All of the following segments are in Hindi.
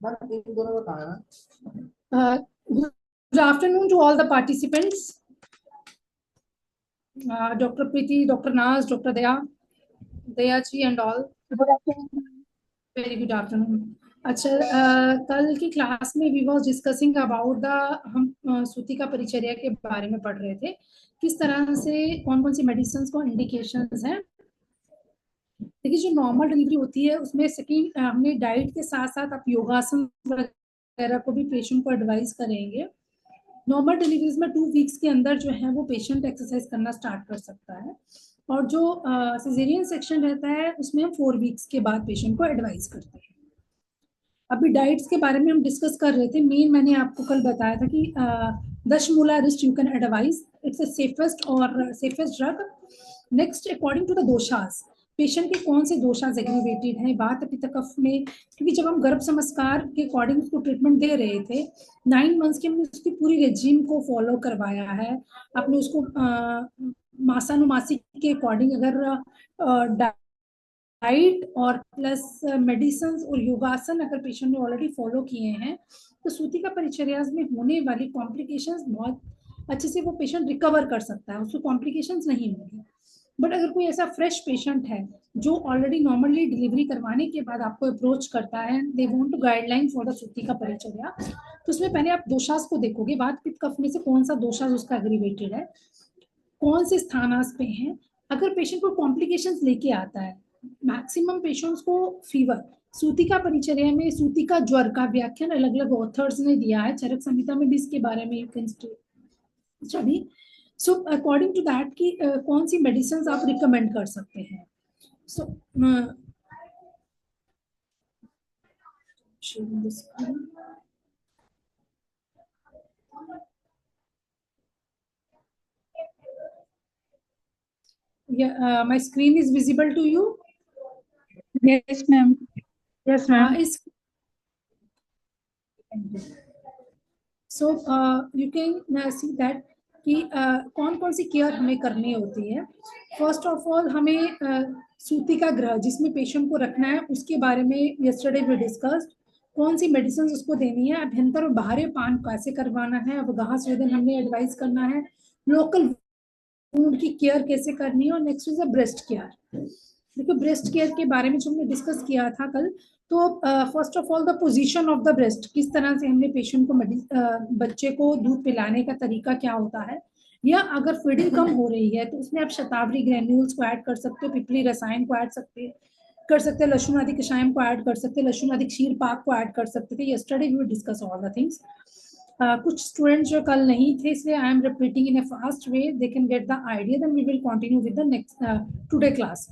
Good afternoon to all the participants. Dr. Preeti, Dr. Naz, Dr. Daya ji and all. Good afternoon. Very good afternoon. अच्छा, कल की क्लास में we was discussing about the हम सूती का परिचर्या के बारे में पढ़ रहे थे, किस तरह से कौन कौन सी मेडिसिन को इंडिकेशंस हैं। देखिए, जो नॉर्मल डिलीवरी होती है उसमें सेकंड हमने डाइट के साथ साथ आप योगासन वगैरह को भी पेशेंट को एडवाइस करेंगे। नॉर्मल डिलीवरीज में 2 वीक्स के अंदर जो है वो पेशेंट एक्सरसाइज करना स्टार्ट कर सकता है, और जो सिजेरियन सेक्शन रहता है उसमें हम 4 वीक्स के बाद पेशेंट को एडवाइस करते हैं। अभी डाइट्स के बारे में हम डिस्कस कर रहे थे। मेन मैंने आपको कल बताया था कि दशमूला रिस्ट you can advise, it's a safest drug. Next, according to the doshas, patient के कौन से दोषास एग्रीवेटेड हैं बात पित्त कफ में, क्योंकि जब हम गर्भ संस्कार के अकॉर्डिंग उसको ट्रीटमेंट दे रहे थे 9 मंथ्स के, हमने उसकी पूरी रेजिम को फॉलो करवाया है। आपने उसको मासानुमासी के अकॉर्डिंग अगर डाइट और प्लस मेडिसिन और योगासन अगर पेशेंट ने ऑलरेडी फॉलो किए हैं तो सूती का परिचर्या में होने वाली कॉम्प्लिकेशंस बहुत अच्छे से वो पेशेंट रिकवर कर सकता है, उसको कॉम्प्लिकेशंस नहीं होंगी। बट अगर कोई ऐसा फ्रेश पेशेंट है जो ऑलरेडी नॉर्मली डिलीवरी करवाने के बाद आपको अप्रोच करता है, they want to guideline for the सूती का परिचर्या, तो उसमें पहले आप दोषास को देखोगे, वात पित्त कफ में से कौन सा दोषास उसका एग्रीवेटेड है, कौन से स्थानास पे हैं। अगर पेशेंट को कॉम्प्लिकेशंस लेके आता है, मैक्सिमम पेशेंट्स को फीवर, सूतिका परिचर्या में सूतिका ज्वर का व्याख्यान अलग अलग ऑथर्स ने दिया है, चरक संहिता में भी इसके बारे में you can study. So according to that कि कौन सी मेडिसिन आप रिकमेंड कर सकते हैं। सो my screen is visible to you? Yes, ma'am. Yes, ma'am. So you can see that कि कौन कौन सी केयर हमें करनी होती है। फर्स्ट ऑफ ऑल हमें सूती का ग्रह जिसमें पेशेंट को रखना है उसके बारे में यस्टरडे वी डिस्कस्ड, कौन सी मेडिसिन उसको देनी है, अभ्यंतर और बाहरी पान कैसे करवाना है, अवगाह स्वेदन हमने एडवाइस करना है, लोकल वुंड की केयर कैसे करनी है, और next is a breast care. देखो, ब्रेस्ट केयर के बारे में जो हमने डिस्कस किया था कल, तो first of all the position of the breast, किस तरह से हमने पेशेंट को बच्चे को दूध पिलाने का तरीका क्या होता है, या अगर फीडिंग कम हो रही है तो उसमें आप शतावरी ग्रेन्यूल्स को ऐड कर सकते हो, पिपली रसायन को ऐड कर सकते हैं, लहसुन आदि कषायम को ऐड कर सकते हैं, लहसुन आदि क्षीर पाक को ऐड कर सकते थे। Yesterday we discuss all the things. कुछ स्टूडेंट्स जो कल नहीं थे इसलिए I am repeating in a fast way, they can get the idea, then we will continue with the next today class.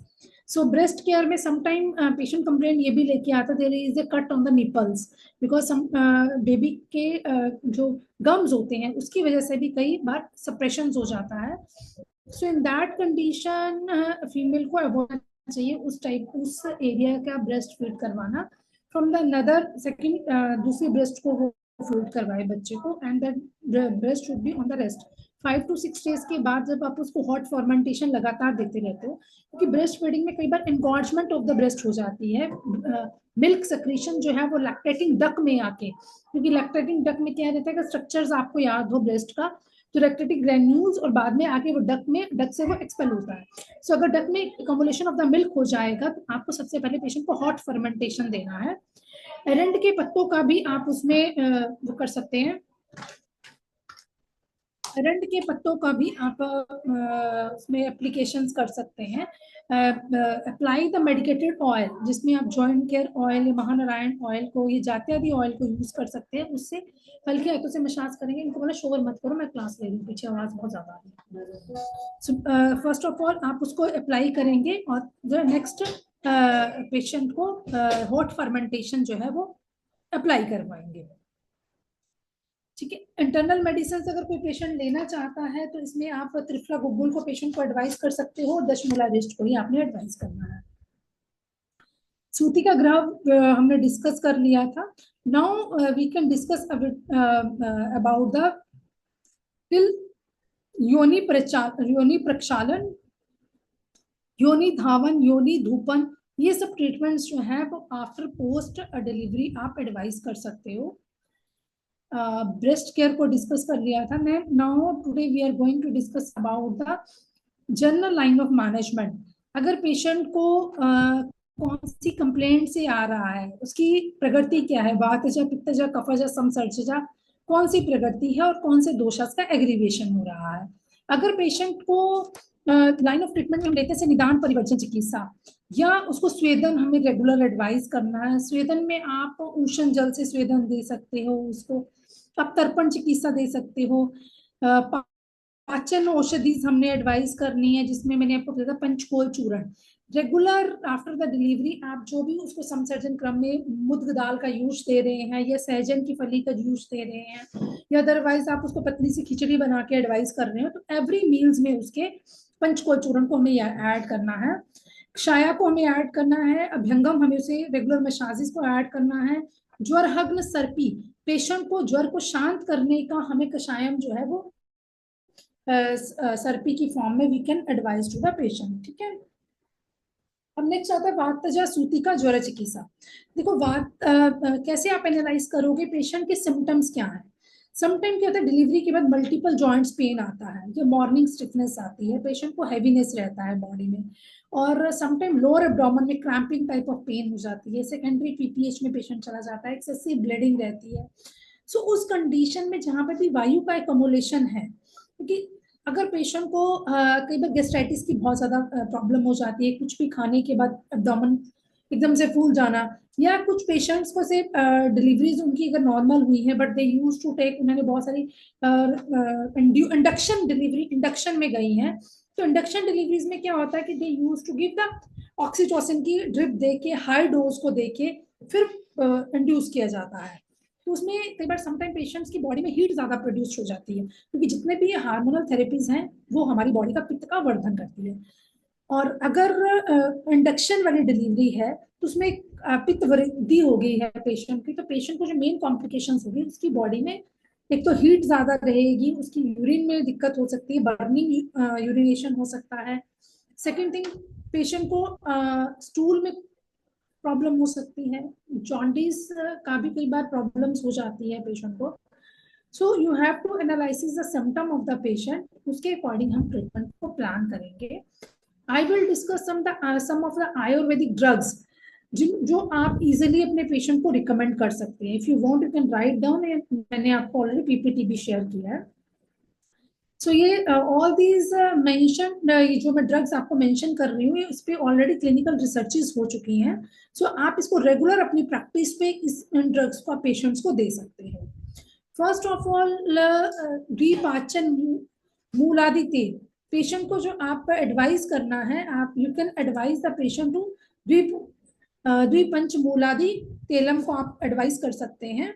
So breast care में समटाइम पेशेंट कंप्लेंट ये भी लेके आता, there is a cut on the nipples because some baby के जो गम्स होते हैं उसकी वजह से भी कई बार सप्रेशन हो जाता है। सो इन दैट कंडीशन फीमेल को अवॉइड चाहिए उस एरिया का ब्रेस्ट फीड करवाना फ्रॉम द नदर सेकंड, दूसरी ब्रेस्ट को वो फीड करवाए बच्चे को, and that breast should be on the rest. 5 to 6 days के बाद जब आप उसको हॉट फर्मेंटेशन लगातार देते रहते हो, क्योंकि ब्रेस्ट फीडिंग में कई बार एनगॉर्जमेंट ऑफ द ब्रेस्ट हो जाती है, मिल्क सेक्रीशन जो है वो लैक्टेटिंग डक में आके, क्योंकि लैक्टेटिंग डक में क्या रहता है कि स्ट्रक्चर्स आपको याद हो ब्रेस्ट का, तो लैक्टेटिक ग्रेन्यूल्स और बाद में आके वो डक से वो एक्सपेल होता है। सो अगर डक में कम्युलेशन ऑफ द मिल्क हो जाएगा तो आपको सबसे पहले पेशेंट को हॉट फर्मेंटेशन देना है। एरंड के पत्तों का भी आप उसमें वो कर सकते हैं, एरंड के पत्तों का भी आप उसमें एप्लीकेशंस कर सकते हैं। अप्लाई द मेडिकेटेड ऑयल, जिसमें आप जॉइंट केयर ऑयल या महानारायण ऑयल को, ये जात्यादि ऑयल को यूज कर सकते हैं, उससे हल्के हाथों से मसाज करेंगे। इनको बोला शोर मत करो, मैं क्लास ले रही हूँ, पीछे आवाज बहुत ज्यादा आ रही है। फर्स्ट ऑफ ऑल आप उसको अप्लाई करेंगे और जो नेक्स्ट पेशेंट को हॉट फर्मेंटेशन जो है वो अप्लाई करवाएंगे। ठीक है। इंटरनल मेडिसिन अगर कोई पेशेंट लेना चाहता है तो इसमें आप त्रिफला गुग्गुल को पेशेंट को एडवाइस कर सकते हो, दशमूला रिस्ट को ही आपने एडवाइस करना है। सूती का ग्रह हमने डिस्कस कर लिया था। Now we can discuss about the till योनि प्रक्षालन, योनि धावन, योनि धूपन, ये सब ट्रीटमेंट्स जो है वो आफ्टर पोस्ट डिलीवरी आप एडवाइस कर सकते हो। ब्रेस्ट केयर को डिस्कस कर लिया था मैं। Now today we are going to discuss about the general line of management. अगर पेशेंट को कौन सी कंप्लेंट से आ रहा है, उसकी प्रगति क्या है, वातजा पित्तजा कफजा समसर्जजा, कौन सी प्रगति है और कौन से दोषास का एग्रीवेशन हो रहा है। अगर पेशेंट को लाइन ऑफ ट्रीटमेंट में हम लेते हैं निदान परिवर्जन चिकित्सा, या उसको स्वेदन हमें रेगुलर एडवाइस करना है। स्वेदन में आप उष्ण जल से स्वेदन दे सकते हो, उसको आप तर्पण चिकित्सा दे सकते हो। पाचन औषधि हमने एडवाइस करनी है, जिसमें मैंने आपको बताया था पंचकोल चूर्ण। रेगुलर आफ्टर द डिलीवरी आप जो भी उसको समसर्जन क्रम में मुद्ग दाल का यूज दे रहे हैं या सहजन की फली का यूज दे रहे हैं, या अदरवाइज आप उसको पतली सी खिचड़ी बना के एडवाइस कर रहे हो, तो एवरी मील्स में उसके पंचकोल चूर्ण को हमें ऐड करना है। क्षाया को हमें ऐड करना है। अभ्यंगम हमें उसे रेगुलर मेसाजिस को ऐड करना है। ज्वर हग्न सर्पी, पेशेंट को ज्वर को शांत करने का हमें कषायम जो है वो सर्पी की फॉर्म में we can advice to the patient. ठीक है। अब नेक्स्ट आता है वातजा सूतिका ज्वर चिकित्सा। देखो कैसे आप एनालाइज करोगे पेशेंट के सिम्टम्स क्या है। समटाइम क्या होता है, डिलीवरी के बाद मल्टीपल जॉइंट्स पेन आता है, या मॉर्निंग स्टिफनेस आती है, पेशेंट को हैवीनेस रहता है बॉडी में, और समटाइम लोअर एब्डोमेन में क्रैम्पिंग टाइप ऑफ पेन हो जाती है, सेकेंडरी पीपीएच में पेशेंट चला जाता है, एक्सेसिव ब्लीडिंग रहती है। सो उस कंडीशन में जहां पर भी वायु का एकमुलेशन है, क्योंकि अगर पेशेंट को कई बार गेस्ट्राइटिस की बहुत ज्यादा प्रॉब्लम हो जाती है, कुछ भी खाने के बाद एब्डोमेन एकदम से फूल जाना, या कुछ पेशेंट्स को से डिलीवरीज उनकी अगर नॉर्मल हुई है but they use to take, उन्होंने बहुत सारी इंडक्शन डिलीवरी इंडक्शन में गई हैं, तो इंडक्शन डिलीवरीज में क्या होता है कि they use to give the oxytocin की ड्रिप दे के, हाई डोज को दे के फिर इंड्यूस किया जाता है। तो उसमें कई बार समटाइम पेशेंट्स की बॉडी में हीट ज्यादा प्रोड्यूस हो जाती है, क्योंकि जितने भी हार्मोनल थेरेपीज हैं वो हमारी बॉडी का पित्त का वर्धन करती है। और अगर इंडक्शन वाली डिलीवरी है तो उसमें पित्त वृद्धि हो गई है पेशेंट की, तो पेशेंट को जो मेन कॉम्प्लिकेशंस होगी, उसकी बॉडी में एक तो हीट ज्यादा रहेगी, उसकी यूरिन में दिक्कत हो सकती है, बर्निंग यूरिनेशन हो सकता है। सेकेंड थिंग, पेशेंट को स्टूल में प्रॉब्लम हो सकती है, जॉन्डिस का भी कई बार प्रॉब्लम्स हो जाती है पेशेंट को। So you have to analysis the symptom of the patient, उसके अकॉर्डिंग हम ट्रीटमेंट को प्लान करेंगे। I will discuss some of the Ayurvedic drugs जो आप इजिली अपने पेशेंट को रिकमेंड कर सकते हैं। If you want you can write down, मैंने आपको ऑलरेडी पीपीटी भी शेयर किया है। सो ये ऑल दीज मेंशन, ये जो मैं ड्रग्स आपको मेंशन कर रही हूँ, इस पे ऑलरेडी क्लिनिकल रिसर्चेस हो चुकी हैं। सो आप इसको रेगुलर अपनी प्रैक्टिस पे इस ड्रग्स को पेशेंट्स को दे सकते हैं। फर्स्ट ऑफ ऑल, द्विपाचन मूलादि तेल, पेशेंट को जो आप एडवाइस करना है, आप you can advise the patient to द्विपंच मूलादि तेलम को आप एडवाइस कर सकते हैं।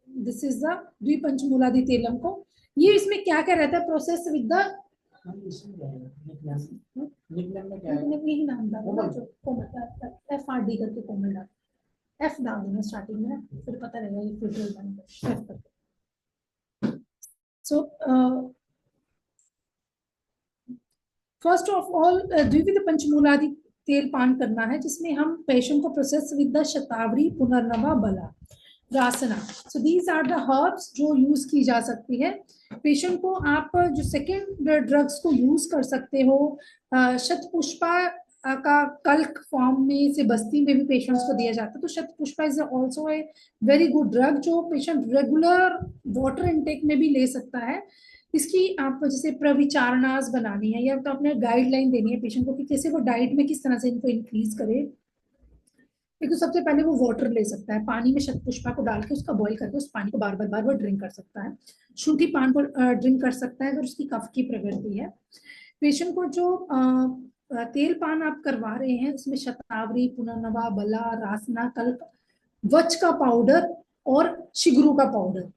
दिस इज द द्विपंच मूलादि तेलम को। ये इसमें क्या क्या रहता है, प्रोसेस विद द यही नाम डालना, जो कोमल FRD करके कोमल डाल, F डाल देना स्टार्टिंग में, फिर पता रहेगा ये फिल्टर बन F करके। सो फर्स्ट ऑफ ऑल, द्विविध पंचमूलादि तेल पान करना है, जिसमें हम पेशेंट को प्रोसेस विद द शतावरी पुनर्नवा बला रासना। So these are the herbs जो यूज की जा सकती है। पेशेंट को आप जो सेकेंड ड्रग्स को यूज कर सकते हो, शतपुष्पा का कल्क फॉर्म में से बस्ती में भी पेशेंट्स को दिया जाता है। तो शतपुष्पा is also a very good drug, जो पेशेंट रेगुलर वाटर इनटेक में भी ले सकता है। इसकी आप जैसे प्रविचारणास बनानी है, या तो आपने गाइडलाइन देनी है पेशेंट को कि कैसे वो डाइट में किस तरह से इनको इंक्रीज करे। एक तो सबसे पहले वो वाटर ले सकता है, पानी में शतपुष्पा को डाल के उसका बॉईल करके उस पानी को बार बार ड्रिंक कर सकता है। शुंठी पान को ड्रिंक कर सकता है अगर उसकी कफ की प्रवृत्ति है। पेशेंट को जो तेल पान आप करवा रहे हैं, उसमें शतावरी, पुनर्नवा, बला, रासना, कल्प, वच का पाउडर और शिगरू का पाउडर,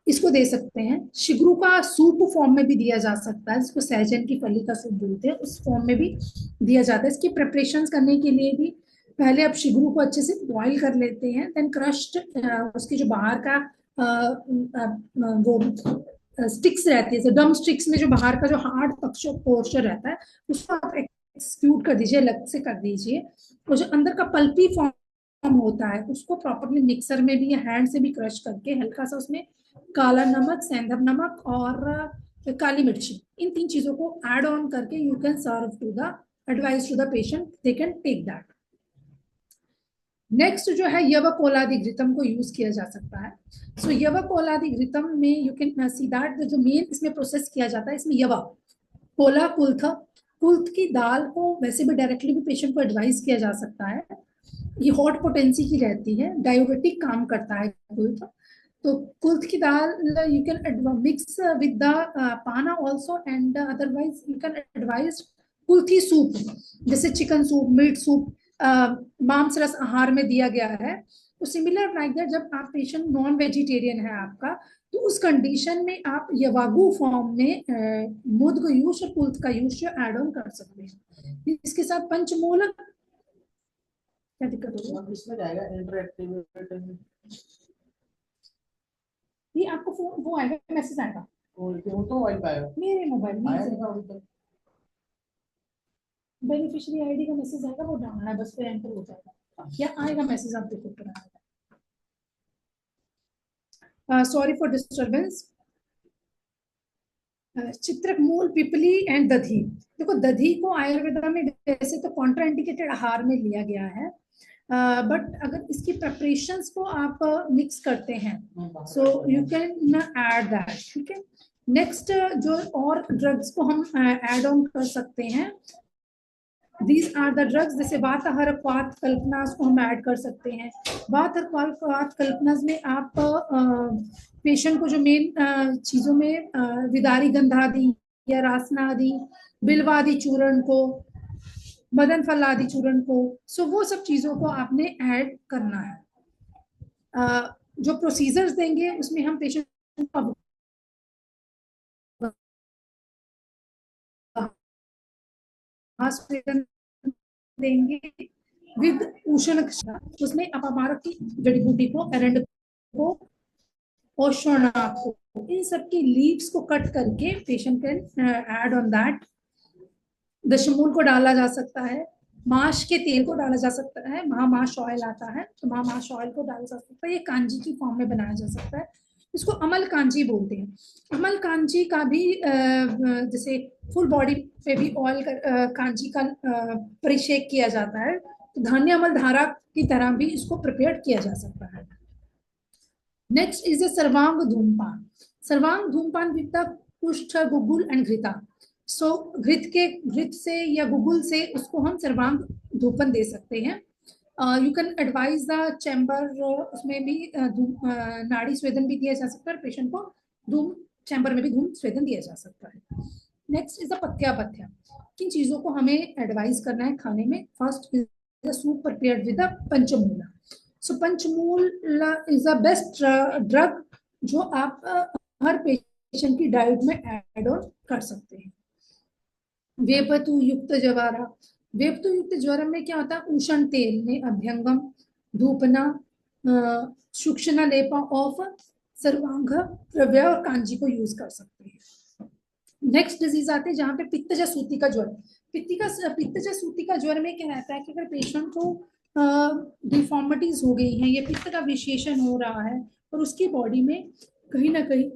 इसको दे सकते हैं। शिगरू का सूप फॉर्म में भी दिया जा सकता है, जिसको सहजन की फली का सूप बोलते हैं, उस फॉर्म में भी दिया जाता है। इसकी प्रिपरेशन करने के लिए भी पहले आप शिगरू को अच्छे से बॉईल कर लेते हैं, देन क्रश्ड उसके जो बाहर का वो स्टिक्स रहती है, डम स्टिक्स में जो बाहर का जो हार्ड पोर्शन रहता है, उसको आप एक्सक्लूड कर दीजिए, अलग से कर दीजिए। वो जो अंदर का पल्पी फॉर्म होता है उसको प्रॉपरली मिक्सर में भी या हैंड से भी क्रश करके हल्का सा उसमें काला नमक, सेंधव नमक और काली मिर्ची, इन 3 चीजों को ऐड ऑन करके you can serve to the advice to the patient, they can take that. Next जो है यवकोलादि घृतम को यूज किया जा सकता है। सो यवकोलादि घृतम में यू कैन सी दैट जो मेन इसमें प्रोसेस किया जाता है, इसमें यवा, कोला कुल्थ, कुल्थ की दाल को वैसे भी डायरेक्टली भी पेशेंट को एडवाइस किया जा सकता है। ये हॉट पोटेंसी की रहती है, डायोरेटिक काम करता है कुल्थ। तो कुल्थ की दाल you can mix with the पाना also, and otherwise you can advise कुल्थी सूप, जैसे चिकन सूप, मीट सूप मांस रस आहार में दिया गया है। तो सिमिलर लाइक दैट, जब आप पेशेंट नॉन वेजिटेरियन है आपका, तो उस कंडीशन में आप यवागु फॉर्म में मुद्ग यूज और कुल्थ का यूज ऐड ऑन कर सकते हैं। इसके साथ पंचमूल, क्या दिक्कत होगी इसमें जाएगा इंटरएक्टिव, ये आपको फोन वो आएगा, मैसेज आएगा, वो तो वाइप आएगा मेरे मोबाइल में, बेनिफिशियरी आईडी का मैसेज आएगा, वो डालना है बस, फिर एंटर हो जाएगा या आएगा मैसेज, आप देखो फिर आएगा। Sorry for disturbance. चित्रक मूल, पिपली एंड दधी। देखो दधी को आयुर्वेदा में वैसे तो कॉन्ट्राइंडिकेटेड आहार में लिया गया है, बट अगर इसकी प्रिपरेशंस को आप मिक्स करते हैं सो यू कैन ऐड दैट, ठीक है। नेक्स्ट जो और ड्रग्स को हम ऐड ऑन कर सकते हैं, दीज आर द ड्रग्स, जैसे वातहर क्वाथ कल्पनास को हम ऐड कर सकते हैं। वातहर क्वाथ कल्पनास में आप पेशेंट को जो मेन चीजों में विदारी गंधादि या रासना आदि, बिल्वादि चूर्ण को, मदन फल आदि चूर्ण को, सो वो सब चीजों को आपने ऐड करना है। जो प्रोसीजर्स देंगे उसमें हम पेशेंट देंगे विद उष्ण, उसमें अपमारक की जड़ी बूटी को, एरंड को, ओशोना को, इन सब की लीव्स को कट करके patient can add on that. दशमूल को डाला जा सकता है, माश के तेल को डाला जा सकता है, महामाश ऑयल आता है तो महामाश ऑयल को डाला जा सकता है, ये कांजी की फॉर्म में बनाया जा सकता है, इसको अमल कांजी बोलते हैं। अमल कांजी का भी जैसे फुल बॉडी पे भी ऑयल कांजी का परिषेक किया जाता है, तो धान्य अमल धारा की तरह भी इसको प्रिपेयर किया जा सकता है। नेक्स्ट इज सर्वांग धूमपान। सर्वांग धूमपान विद द कुष्ठ, गुगुल एंड घृता। सो घृत से या गुगुल से उसको हम सर्वांग धूपन दे सकते हैं। You can advise the chamber, उसमें भी नाड़ी स्वेदन भी दिया जा सकता है, पेशेंट को धूम चैम्बर में भी धूम स्वेदन दिया जा सकता है। नेक्स्ट इज द पथ्या। किन चीजों को हमें एडवाइज करना है खाने में? First is the soup prepared with the पंचमूला। सो पंचमूला इज द बेस्ट ड्रग जो आप हर पेशेंट की डाइट में ऐड ऑन कर सकते हैं। वेपतु युक्त ज्वारा। वेपतु युक्त ज्वर में क्या होता है? उष्ण तेल में अभ्यंगम, धूपना, सूक्ष्म लेपा ऑफ सर्वांग द्रव्य और कांजी को यूज कर सकते हैं। नेक्स्ट डिजीज आते हैं जहाँ पे पित्तज सूती का ज्वर। पित्तज सूती का ज्वर में क्या रहता है कि अगर पेशेंट को डिफॉर्मिटीज हो गई हैं, ये पित्त का विशेषण हो रहा है और उसकी बॉडी में कहीं ना कहीं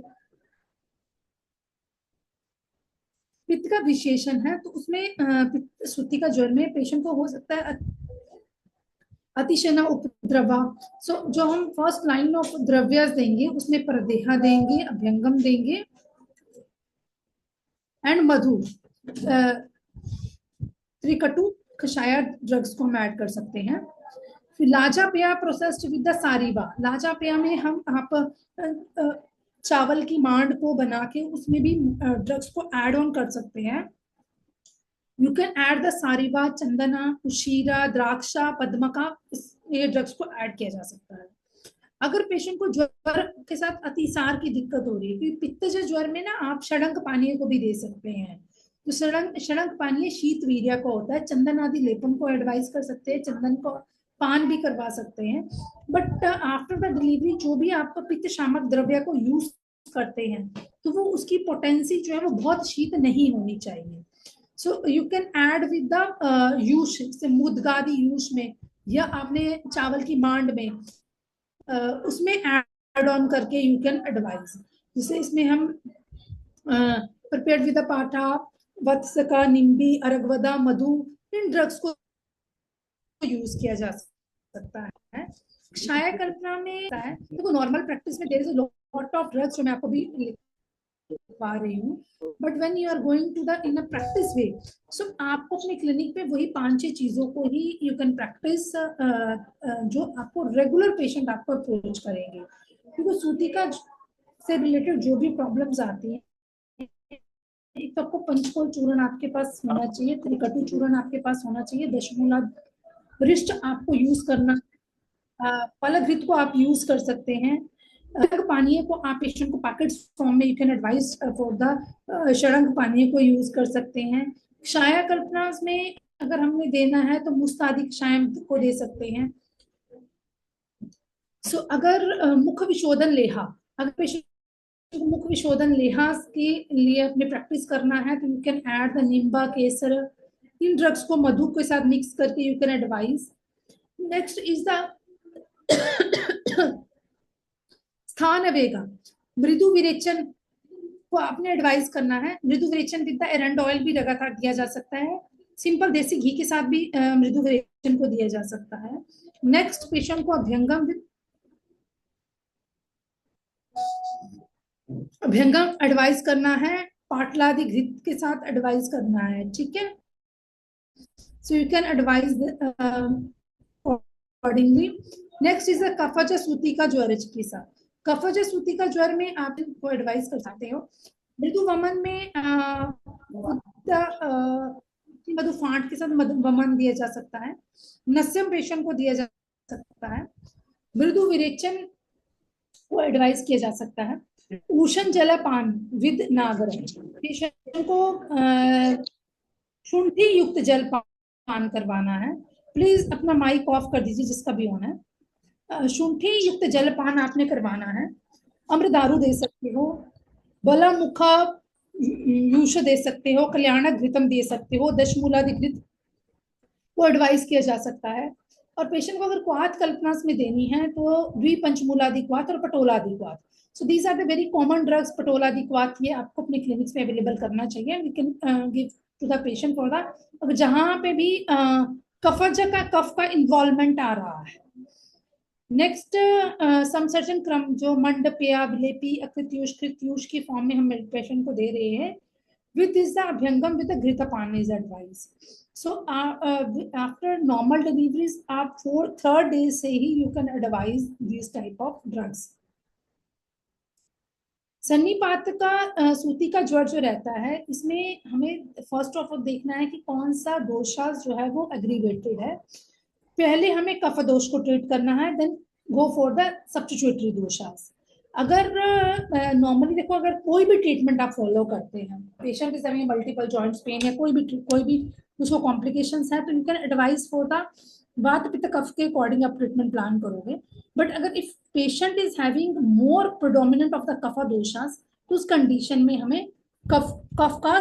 पित्त का विशेषण है, तो उसमें पित्त सूती का ज्वर में पेशेंट को हो सकता है अतिशयना उपद्रवा। सो जो हम फर्स्ट लाइन ऑफ द्रव्य देंगे उसमें परदेहा देंगे, अभ्यंगम देंगे एंड मधु, त्रिकटु कषाय ड्रग्स को हम ऐड कर सकते हैं। फिर लाजापेया प्रोसेस्ड विद द सारीबा। लाजापेया में हम आप चावल की मांड को बना के उसमें भी ड्रग्स को ऐड ऑन कर सकते हैं। यू कैन ऐड द सारीबा, चंदना, उशीरा, द्राक्षा, पद्मका, ये ड्रग्स को ऐड किया जा सकता है। अगर पेशेंट को ज्वर के साथ अतिसार की दिक्कत हो रही है, क्योंकि पित्तज ज्वर में ना आप षडंग पानीय को भी दे सकते हैं, तो षडंग पानीय शीत वीर्य को होता है, चंदन आदि लेपन को एडवाइस कर सकते हैं, चंदन को पान भी करवा सकते हैं। बट आफ्टर द डिलीवरी जो भी आप पित्त शामक द्रव्य को यूज करते हैं तो वो उसकी पोटेंसी जो है वो बहुत शीत नहीं होनी चाहिए। सो you can add with the यूश से मुदगादी यूश में, या आपने चावल की मांड में उसमें ऐड ऑन करके यू कैन एडवाइज। जैसे इसमें हम प्रिपेयर्ड विद पाठा, वत्सका, निम्बी, अरगवदा, मधु, इन ड्रग्स को यूज किया जा सकता है। क्षय कल्पना में देखो नॉर्मल प्रैक्टिस में there is a lot of drugs जो मैं आपको भी लिखवा रही हूँ, but when you are going to the in a practice way, so आपको अपने क्लिनिक पे वही 5-6 चीजों को ही यू कैन प्रैक्टिस, जो आपको रेगुलर पेशेंट आपको अप्रोच करेंगे। क्योंकि सूतिका से रिलेटेड जो भी प्रॉब्लम्स आती हैं, एक तो आपको पंचकोल चूर्ण आपके पास होना चाहिए, त्रिकटु चूर्ण आपके पास होना चाहिए, दशमूला वरिष्ठ आपको यूज करना, फलघृत को आप यूज कर सकते हैं, पानीय को आप पेशेंट को पैकेट फॉर्म में you can advise for the षडंग पानीय को यूज कर सकते हैं। क्षाया कल्पना में अगर हमें देना है तो मुस्तादी क्षायम को दे सकते हैं। सो अगर मुख विशोधन लेहा, अगर पेशेंट मुख विशोधन लेहा के लिए अपने प्रैक्टिस करना है तो you can add the Nimba, Kesar, in drugs को मधु के साथ मिक्स करके you can advise. Next is the स्थान वेगा, मृदु विरेचन को आपने एडवाइस करना है। मृदु विरेचन विद द एरंड ऑयल भी लगातार दिया जा सकता है, सिंपल देसी घी के साथ भी मृदु विरेचन को दिया जा सकता है। नेक्स्ट पेशेंट को अभ्यंगम एडवाइस करना है, पाटलादि घृत के साथ एडवाइस करना है, ठीक है। So you can advise accordingly. Next is the कफज सूती का ज्वर चिकित्सा। कफज सूती का ज्वर में आप इनको एडवाइस कर सकते हो। मृदु वमन में मधु फांट के साथ मधु वमन दिया जा सकता है। नस्यम पेशेंट को दिया जा सकता है। मृदु विरेचन को एडवाइस किया जा सकता है। उष्ण जलपान विद नागर, पेशेंट को शुंठी युक्त जल पान करवाना है। प्लीज अपना माइक ऑफ कर दीजिए जिसका भी ऑन है। शुंठी युक्त जलपान आपने करवाना है। अमृतारु दे सकते हो, बला मुखा यूष दे सकते हो, कल्याणक घृतम दे सकते हो, दशमूलाधिकृत को एडवाइस किया जा सकता है। और पेशेंट को अगर क्वाथ कल्पना में देनी है तो द्विपंचमूलाधिक्वाथ और पटोलाधिक्वाथ। So these are the very common drugs. पटोलाधिक्वाथ ये आपको अपने क्लिनिक्स में अवेलेबल करना चाहिए। We can give to the patient for the, अगर जहां पे भी कफज का कफ का इन्वॉल्वमेंट आ रहा है। नेक्स्ट समसर्जन क्रम जो मंड, पेया, विलेपी, अकृत्यूष, कृत्यूष की फॉर्म में हम पेशेंट को दे रहे हैं। विद दिस द अभ्यंगम विद द घृतपान is advise. So after normal deliveries आप 3rd डे से ही you can advise this type of drugs. सन्निपात का सूती का ज्वर जो रहता है, इसमें हमें फर्स्ट ऑफ ऑल देखना है कि कौन सा दोषास जो है वो एग्रीवेटेड है। पहले हमें कफ दोष को ट्रीट करना है, देन गो फॉर द सब्स्टिट्यूटरी दोषास। अगर नॉर्मली देखो, अगर कोई भी ट्रीटमेंट आप फॉलो करते हैं, patient is having multiple joints pain या कोई भी उसको कॉम्प्लिकेशंस है, तो you can advise for the वात पित्त कफ के अकॉर्डिंग आप ट्रीटमेंट प्लान करोगे। बट अगर if patient is having more prodominent of the kapha doshas, तो उस कंडीशन में हमें कफ का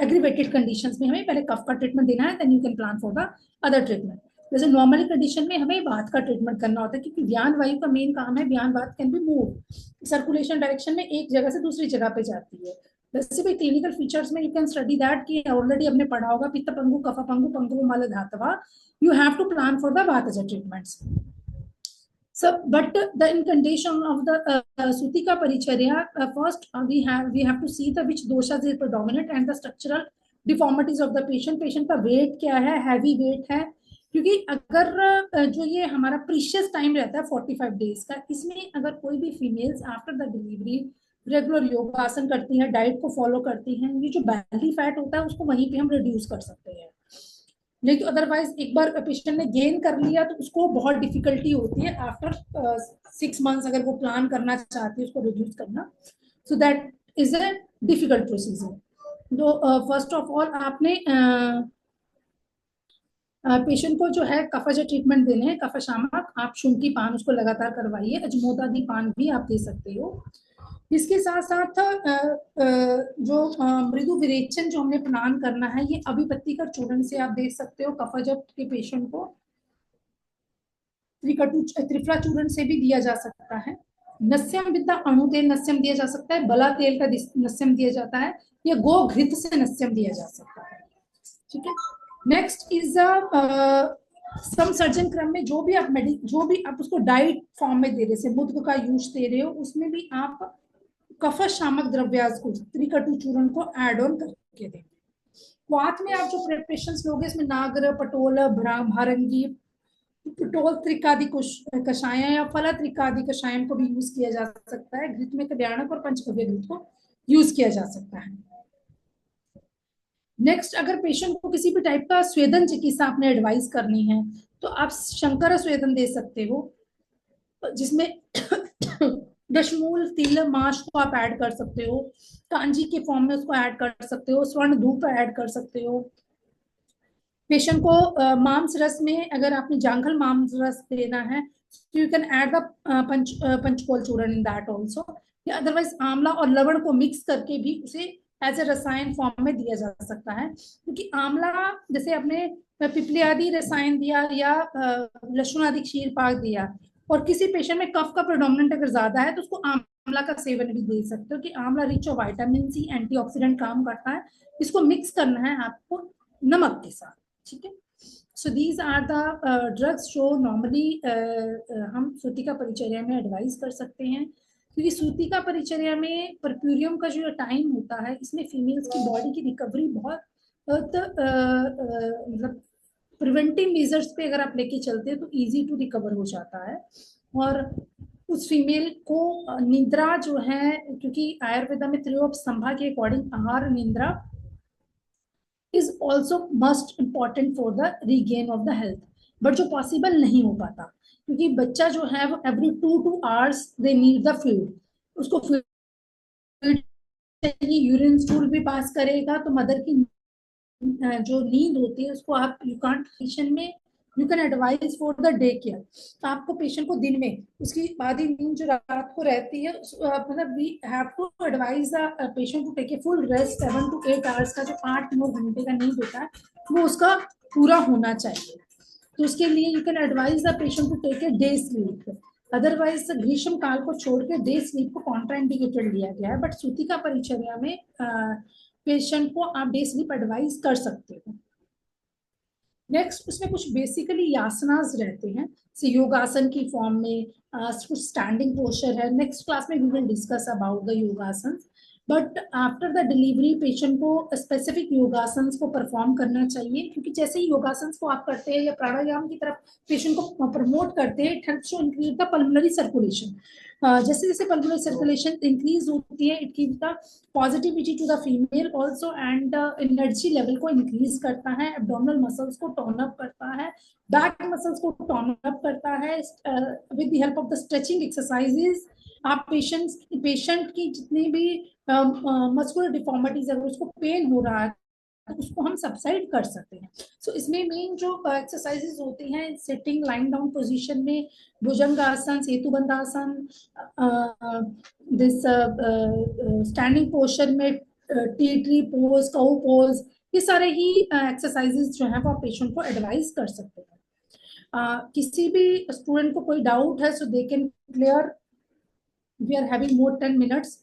एग्रीवेटेड कंडीशंस में हमें पहले कफ का ट्रीटमेंट देना है, then you can plan for the other treatment. जैसे नॉर्मली कंडीशन में हमें वात का ट्रीटमेंट करना होता है, क्योंकि व्यान वायु का मेन काम है, व्यान वात can be move circulation direction में एक जगह से दूसरी जगह पे जाती है। वैसे भी क्लिनिकल फीचर्स में यू कैन स्टडी दैट कि ऑलरेडी हमने पढ़ा होगा, पित्त पंगु, कफ पंगु, पंगु मल धातवा, you have to plan for the Vataja treatments. So, but the in condition of the Sutika Paricharya, first we have to see the which doshas is predominant and the structural deformities of the patient. Patient का weight क्या है, heavy weight है, क्योंकि अगर जो ये हमारा प्रीशियस टाइम रहता है 45 डेज का, इसमें अगर कोई भी females after the delivery regular yoga आसन करती हैं, डाइट को फॉलो करती हैं, ये जो बैली फैट होता है उसको वहीं पे हम रिड्यूस कर सकते हैं। नहीं तो अदरवाइज एक बार पेशेंट ने गेन कर लिया तो उसको बहुत डिफिकल्टी होती है आफ्टर 6 मंथ्स, अगर वो प्लान करना चाहती है उसको रिड्यूस करना। So that is a difficult procedure. तो फर्स्ट ऑफ ऑल आपने पेशेंट को जो है कफज ट्रीटमेंट देने हैं, कफशामक, आप शुंठी पान उसको लगातार करवाइए, अजमोदादी पान भी आप दे सकते हो। इसके साथ साथ जो मृदु विरेचन जो हमने प्रदान करना है, ये अभिपत्तिकर चूर्ण से आप देख सकते हो कफजत के पेशेंट को त्रिफला चूर्ण से भी दिया जा सकता है। नस्यम विद्या अणु तेल नस्यम दिया जा सकता है, बला तेल का नस्यम दिया जाता है, या गो घृत से नस्यम दिया जा सकता है। ठीक है। नेक्स्ट इज सम सर्जन क्रम में जो भी आप उसको डाइट फॉर्म में दे रहे हैं, मुद्ग का यूज दे रहे हो, उसमें भी आप कफ शामक द्रव्यास को त्रिकटु चूर्ण को एड ऑन करके दें। क्वाथ में आप जो प्रिपरेशंस लोगे इसमें नागर, पटोल, भारंगी, पटोल त्रिकादि कषाय या फला त्रिकादि कषायम को भी यूज किया जा सकता है। घृत में कल्याणक और पंचगव्य घृत को यूज किया जा सकता है। नेक्स्ट, अगर पेशेंट को किसी भी टाइप का स्वेदन चिकित्सा आपने एडवाइस करनी है तो आप शंकर स्वेदन दे सकते हो, जिसमें दशमूल, तिल, माश को आप ऐड कर सकते हो, कांजी के फॉर्म में उसको ऐड कर सकते हो, स्वर्ण धूप ऐड कर सकते हो। पेशेंट को मांस रस में अगर आपने जांघल मांस रस देना है तो you can add the panchakol चूर्ण इन दैट आल्सो, या अदरवाइज आंवला और लवण को मिक्स करके भी उसे एज ए रसायन फॉर्म में दिया जा सकता है। क्योंकि आंवला, जैसे आपने पिपली आदि रसायन दिया या लहसुन आदि क्षीर पाक दिया, और किसी पेशेंट में कफ का प्रोडोमिनेंट अगर ज्यादा है तो उसको आंवला का सेवन भी दे सकते हो, कि आंवला rich of vitamin C, antioxidant काम करता है। इसको मिक्स करना है आपको नमक के साथ। ठीक है। So these are the drugs जो नॉर्मली हम सूतिका परिचर्या में एडवाइस कर सकते हैं। क्योंकि सूतिका परिचर्या में परप्यूरियम का जो टाइम होता है, इसमें फीमेल्स की बॉडी की रिकवरी बहुत मतलब प्रिवेंटिव मेजर्स पे अगर आप लेके चलते हैं तो इजी टू रिकवर हो जाता है। और उस फीमेल को निद्रा जो है, क्योंकि आयुर्वेदा में त्रयोप स्तंभा के अकॉर्डिंग आहार निद्रा is also must important for the regain of the health, but जो पॉसिबल नहीं हो पाता, क्योंकि बच्चा जो है वो every 2 hours they need the fluid, उसको fluid चाहिए, यूरिन स्टूल भी पास करेगा, तो मदर की जो नींद होती है उसको आप यू कांट पेशेंट में you can advise for the day care. तो आपको पेशेंट को दिन में उसकी आधी नींद जो रात को रहती है, मतलब we have to advise the patient to take a full rest, 7 to 8 hours का जो 8-9 घंटे का नींद होता है वो उसका पूरा होना चाहिए। तो उसके लिए you can advise the patient to take a day sleep. Otherwise ग्रीष्म काल को छोड़ के डे स्लीप को कॉन्ट्राइंडिकेटेड लिया गया है, बट सूतिका परिचर्या में पेशेंट को आप डे स्लीप एडवाइस कर सकते हो। नेक्स्ट, उसमें कुछ बेसिकली यासनास रहते हैं, से योगासन की फॉर्म में, कुछ स्टैंडिंग पोस्चर है। नेक्स्ट क्लास में we will discuss about the yogasana. But after the delivery patient को स्पेसिफिक योगासन को परफॉर्म करना चाहिए, क्योंकि जैसे ही योगासन को आप करते हैं या प्राणायाम की तरफ पेशेंट को प्रमोट करते हैं, it helps to increase the pulmonary circulation. जैसे जैसे पल्मोनरी सर्कुलेशन इंक्रीज होती है, it gives the positivity to the female also, and energy level को इंक्रीज करता है, एब्डोमिनल मसल्स को टोन अप करता है, बैक मसल्स को टोन अप करता है with the help of the stretching exercises. आप पेशेंट की जितनी भी मस्कुलर डिफॉर्मिटीज, अगर उसको पेन हो रहा है तो उसको हम सबसाइड कर सकते हैं। सो इसमें मेन जो एक्सरसाइजेस होती हैं, सिटिंग लाइन डाउन पोजीशन में भुजंगासन, सेतुबंधासन, दिस स्टैंडिंग पोस्चर में tea tree pose, cow pose, ये सारे ही एक्सरसाइजेस जो है वो आप पेशेंट को एडवाइस कर सकते हैं। किसी भी स्टूडेंट को कोई डाउट है so they can clear, we are having more 10 minutes.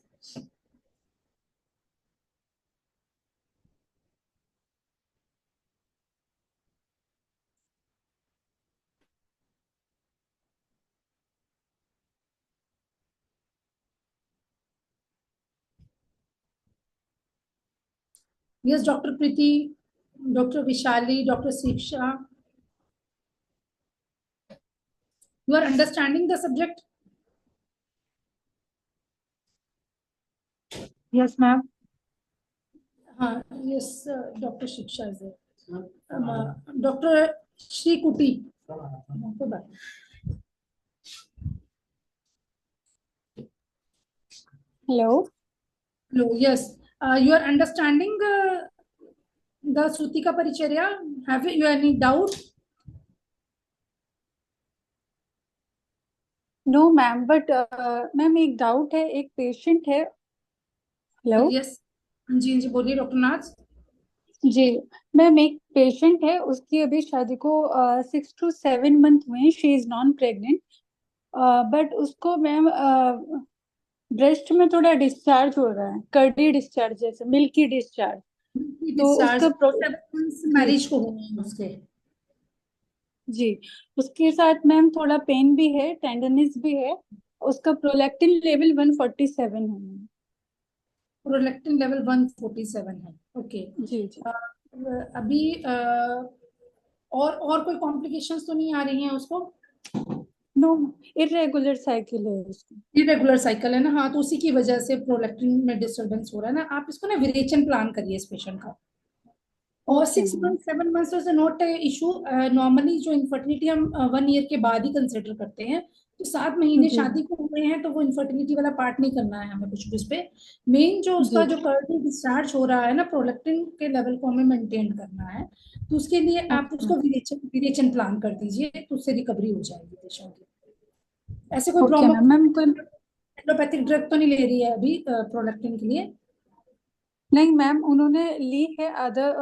Yes, Dr. Preeti, Dr. Vishali, Dr. Siksha, you are understanding the subject? Yes, ma'am. Yes, Dr. Shiksha is there. Dr. Shri Kuti. Hello. Hello, yes. You are understanding the Sutika Paricharya? Have you any doubt? No ma'am, but ma'am एक डाउट है, एक पेशेंट है। हेलो। यस, जी जी बोलिए डॉक्टर नाज। जी मैम, एक पेशेंट है, उसकी अभी शादी को 6 to 7 मंथ हुए हैं। She is non pregnant, but उसको मैम ब्रेस्ट में थोड़ा डिस्चार्ज हो रहा है, कर्डी डिस्चार्ज, जैसे मिल्की डिस्चार्ज। तो डिस्चार्ज उसका जी मैरिज को हुए हैं उसके। जी, उसके साथ मैम थोड़ा पेन भी है, टेंडरनेस भी है। उसका प्रोलैक्टिन लेवल 147 है मैम। प्रोलेक्टिन लेवल 147 है। ओके। जी जी। अभी और कोई कॉम्प्लिकेशंस तो नहीं आ रही हैं उसको? नो, इरेगुलर साइकिल है उसकी। इरेगुलर साइकिल है ना, हाँ, तो उसी की वजह से प्रोलेक्टिन में डिस्टरबेंस हो रहा है ना। आप इसको ना विरेचन प्लान करिए इस पेशेंट का। और okay six ma'am. Month 7 months is not issue. Normally जो इनफर्टिलिटी हम 1 ईयर के बाद ही कंसिडर करते हैं। तो 7 महीने जी शादी को हुए हैं तो वो इनफर्टिलिटी वाला पार्ट नहीं करना है हमें कुछ भी उस पे। मेन जो उसका जी। जो कर्ली डिस्चार्ज हो रहा है ना, प्रोलेक्टिन के लेवल को हमें मेंटेन करना है। तो उसके लिए आप ओके उसको विरेचन विरेचन प्लान कर दीजिए, तो उससे रिकवरी हो जाएगी पेशेंट की। ऐसे कोई ओके प्रॉब्लम? मैम। मैम कोई एलोपैथिक ड्रग तो नहीं ले रही है अभी प्रोलेक्टिन के लिए? नहीं मैम, उन्होंने ली है अदर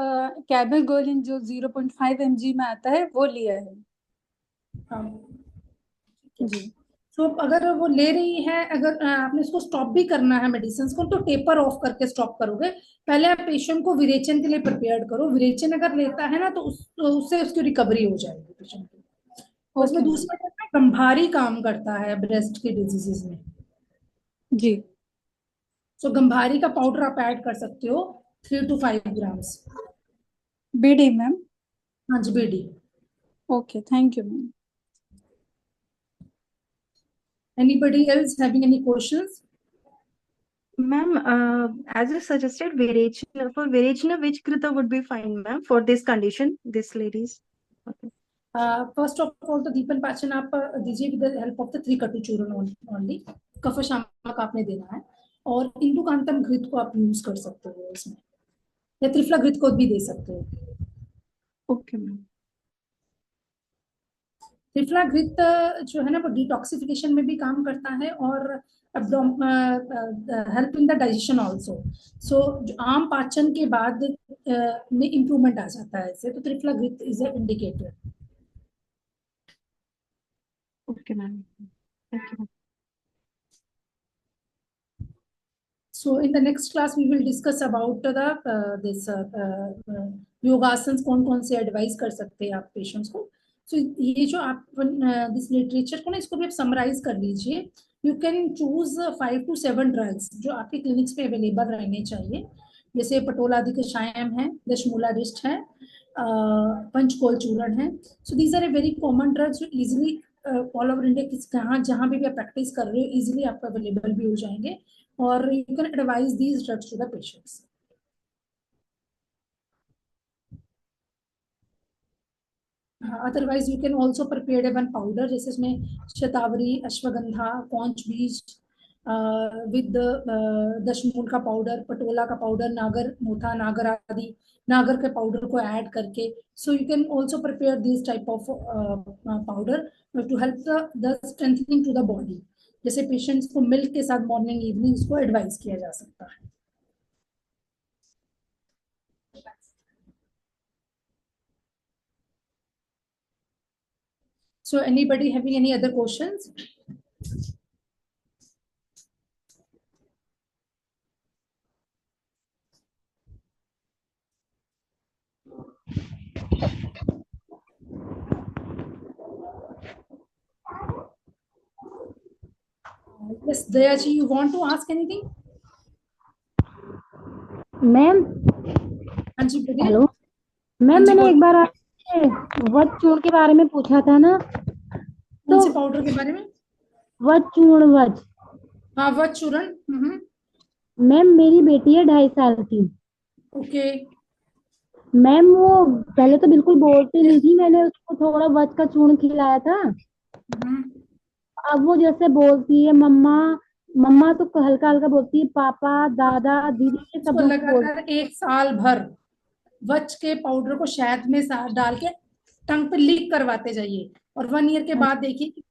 कैबेगोलिन, जो 0.5 mg में आता है, वो लिया है। हाँ, जी। तो अगर वो ले रही है, अगर आपने इसको स्टॉप भी करना है मेडिसिन को, तो टेपर ऑफ करके स्टॉप करोगे। पहले आप पेशेंट को विरेचन के लिए प्रिपेयर करो। विरेचन अगर लेता है ना तो उससे उसकी रिकवरी हो जाएगी पेशेंट की। और इसमें ओके मैम। दूसरा क्या है, गंभारी काम करता है ब्रेस्ट के डिजीजेस में। जी। सो गंभारी का पाउडर आप ऐड कर सकते हो, 3 to 5 ग्राम्स। BD ma'am. हाँ जी, BD. Okay, thank you ma'am. Anybody else having any questions? Ma'am, as you suggested, Virechina, for Virechina, which Krita would be fine, ma'am, for this condition, this ladies? Okay. First of all तो दीपन पाचन आप दीजिए with the help of the 3 कटु चूर्ण ओनली। कफ शामक आपने देना है। और इंदुकांतम घृत को आप यूज कर सकते हो इसमें, या त्रिफला घृत को भी दे सकते हो। Okay, ma'am. त्रिफला घृत जो है ना, वो डिटॉक्सिफिकेशन में भी काम करता है और help in the digestion also. So आम पाचन के बाद में इंप्रूवमेंट आ जाता है इससे, तो त्रिफला घृत is a indicator. Okay, ma'am. Thank you. So in the next class we will discuss about the this yogasanas कौन कौन से एडवाइस कर सकते हैं आप पेशेंट्स को। सो ये जो आप दिस लिटरेचर को ना, इसको भी आप समराइज कर लीजिए। You can choose 5 to 7 drugs जो आपके क्लिनिक्स पे अवेलेबल रहने चाहिए। जैसे पटोलादि कषायम है, दशमूलारिष्ट है, पंचकोल चूर्ण है। So these are a very common drugs जो इजिली ऑल ओवर इंडिया कहाँ जहाँ भी आप प्रैक्टिस कर रहे हो इजिली आपको अवेलेबल भी हो जाएंगे। or you can advise these drugs to the patients. Otherwise you can also prepare one powder, जैसे इसमें शतावरी, अश्वगंधा, कौंच बीज विद दशमूल का पाउडर, पटोला का पाउडर, नागर मोथा, नागर आदि नागर के पाउडर को ऐड करके। So you can also prepare this type of powder to help the strengthening to the body. जैसे पेशेंट्स को मिल्क के साथ मॉर्निंग इवनिंग इसको एडवाइस किया जा सकता है। So anybody having any other questions? Yes, Dayaji, you want to ask anything? Ma'am. हाँ जी बोलिए। हेलो हाँ मैम, जी मैंने एक बोलिए। बार आपसे वट चूर्ण के बारे में पूछा था ना। कौन तो से पाउडर के बारे में? वट चूर्ण वट। हाँ, वट चूर्ण। मैम, मेरी बेटी है 2.5 साल की। ओके। मैम, वो पहले तो बिल्कुल बोलती नहीं थी, मैंने उसको थोड़ा वट का चूर्ण खिलाया था। अब वो जैसे बोलती है मम्मा, मम्मा तो हल्का हल्का बोलती है, पापा, दादा, दीदी, ये सब उसको मुझसे बोलती लगातार 1 साल भर वच के पाउडर को शहद में साथ डाल के टंग पे लीक करवाते जाइए, और 1 ईयर के है। बाद देखिए